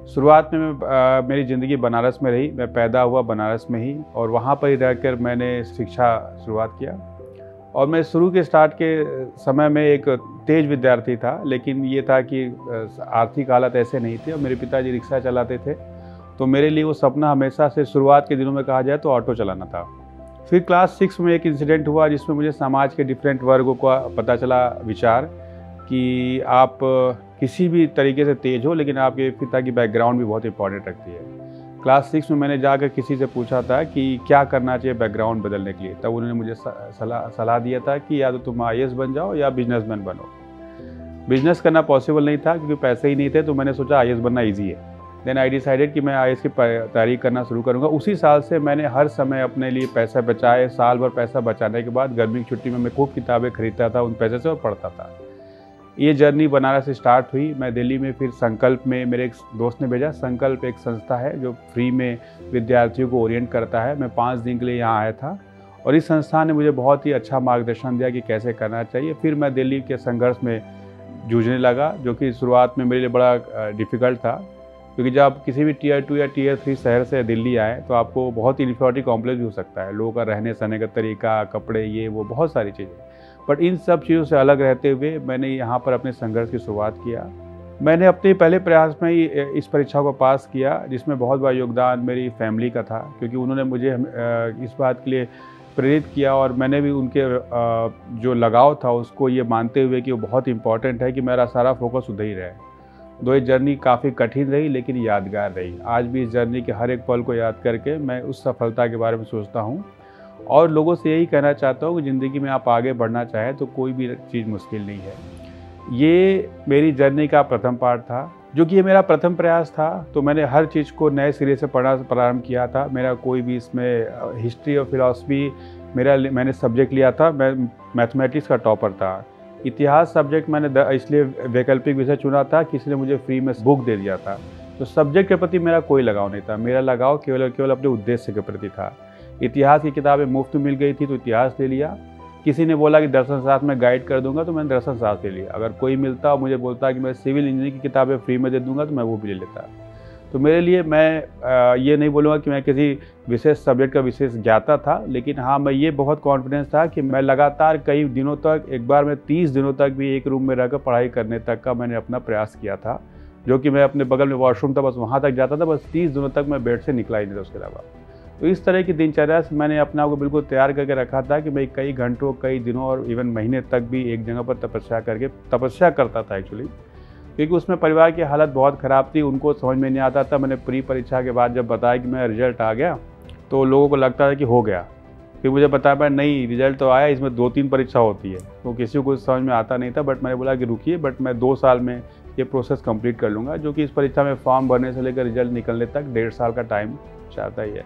शुरुआत में मेरी ज़िंदगी बनारस में रही। मैं पैदा हुआ बनारस में ही और वहाँ पर ही रहकर मैंने शिक्षा शुरुआत किया। और मैं शुरू के स्टार्ट के समय में एक तेज़ विद्यार्थी था, लेकिन ये था कि आर्थिक हालत ऐसे नहीं थी और मेरे पिताजी रिक्शा चलाते थे, तो मेरे लिए वो सपना हमेशा से शुरुआत के दिनों में कहा जाए तो ऑटो चलाना था। फिर क्लास 6 में एक इंसिडेंट हुआ जिसमें मुझे समाज के डिफरेंट वर्गों का पता चला विचार कि आप किसी भी तरीके से तेज़ हो, लेकिन आपके पिता की बैकग्राउंड भी बहुत इंपॉर्टेंट रखती है। क्लास 6 में मैंने जाकर किसी से पूछा था कि क्या करना चाहिए बैकग्राउंड बदलने के लिए, तब उन्होंने मुझे सलाह दिया था कि या तो तुम IAS बन जाओ या बिजनेसमैन बनो। बिजनेस करना पॉसिबल नहीं था क्योंकि पैसे ही नहीं थे, तो मैंने सोचा IAS बनना ईजी है। देन आई डिसाइडेड कि मैं IAS की तैयारी करना शुरू करूँगा। उसी साल से मैंने हर समय अपने लिए पैसा बचाए। साल भर पैसा बचाने के बाद गर्मी की छुट्टी में मैं खूब किताबें खरीदता था उन पैसे से और पढ़ता था। ये जर्नी बनारस से स्टार्ट हुई। मैं दिल्ली में फिर संकल्प में मेरे एक दोस्त ने भेजा। संकल्प एक संस्था है जो फ्री में विद्यार्थियों को ओरिएंट करता है। मैं 5 दिन के लिए यहाँ आया था और इस संस्था ने मुझे बहुत ही अच्छा मार्गदर्शन दिया कि कैसे करना चाहिए। फिर मैं दिल्ली के संघर्ष में जूझने लगा, जो कि शुरुआत में मेरे लिए बड़ा डिफ़िकल्ट था, क्योंकि जब आप किसी भी Tier 2 या Tier 3 शहर से दिल्ली आए तो आपको बहुत ही इन्फीरियरिटी कॉम्प्लेक्स भी हो सकता है। लोगों का रहने सहने का तरीका, कपड़े, ये वो बहुत सारी चीज़ें। बट इन सब चीज़ों से अलग रहते हुए मैंने यहाँ पर अपने संघर्ष की शुरुआत किया। मैंने अपने पहले प्रयास में ही इस परीक्षा को पास किया, जिसमें बहुत बड़ा योगदान मेरी फैमिली का था, क्योंकि उन्होंने मुझे इस बात के लिए प्रेरित किया और मैंने भी उनके जो लगाव था उसको ये मानते हुए कि वो बहुत इंपॉर्टेंट है कि मेरा सारा फोकस उधर ही रहे। दो ये जर्नी काफ़ी कठिन रही लेकिन यादगार रही। आज भी इस जर्नी के हर एक पल को याद करके मैं उस सफलता के बारे में सोचता हूँ और लोगों से यही कहना चाहता हूँ कि ज़िंदगी में आप आगे बढ़ना चाहें तो कोई भी चीज़ मुश्किल नहीं है। ये मेरी जर्नी का प्रथम पार्ट था, जो कि ये मेरा प्रथम प्रयास था, तो मैंने हर चीज़ को नए सिरे से पढ़ना प्रारंभ किया था। मेरा कोई भी इसमें हिस्ट्री और फिलॉसफी मैंने सब्जेक्ट लिया था। मैं मैथमेटिक्स का टॉपर था। इतिहास सब्जेक्ट मैंने इसलिए वैकल्पिक विषय चुना था कि इसने मुझे फ्री में बुक दे दिया था। तो सब्जेक्ट के प्रति मेरा कोई लगाव नहीं था। मेरा लगाव केवल अपने उद्देश्य के प्रति था। इतिहास की किताबें मुफ्त मिल गई थी तो इतिहास ले लिया। किसी ने बोला कि दर्शन शास्त्र में गाइड कर दूंगा तो मैंने दर्शन शास्त्र ले लिया। अगर कोई मिलता और मुझे बोलता कि मैं सिविल इंजीनियरिंग की किताबें फ्री में दे दूंगा तो मैं वो भी ले लेता। तो मेरे लिए मैं ये नहीं बोलूँगा कि मैं किसी विशेष सब्जेक्ट का विशेष ज्ञाता था, लेकिन हाँ, मैं ये बहुत कॉन्फिडेंस था कि मैं लगातार कई दिनों तक, एक बार मैं 30 दिनों तक भी एक रूम में रहकर पढ़ाई करने तक का मैंने अपना प्रयास किया था, जो कि मैं अपने बगल में वॉशरूम था बस वहाँ तक जाता था। बस 30 दिनों तक मैं बेड से निकला ही नहीं था उसके अलावा। तो इस तरह की दिनचर्या से मैंने अपने आप को बिल्कुल तैयार करके रखा था कि मैं कई घंटों, कई दिनों और इवन महीने तक भी एक जगह पर तपस्या करता था एक्चुअली, क्योंकि उसमें परिवार की हालत बहुत ख़राब थी। उनको समझ में नहीं आता था। मैंने प्री परीक्षा के बाद जब बताया कि मेरा रिजल्ट आ गया तो लोगों को लगता था कि हो गया। फिर मुझे बताया भाई नहीं, रिजल्ट तो आया, इसमें 2-3 परीक्षा होती है, तो किसी को कुछ समझ में आता नहीं था। बट मैंने बोला कि रुकिए, बट मैं 2 साल में ये प्रोसेस कंप्लीट कर लूँगा, जो कि इस परीक्षा में फॉर्म भरने से लेकर रिजल्ट निकलने तक 1.5 साल का टाइम चाहता ही है।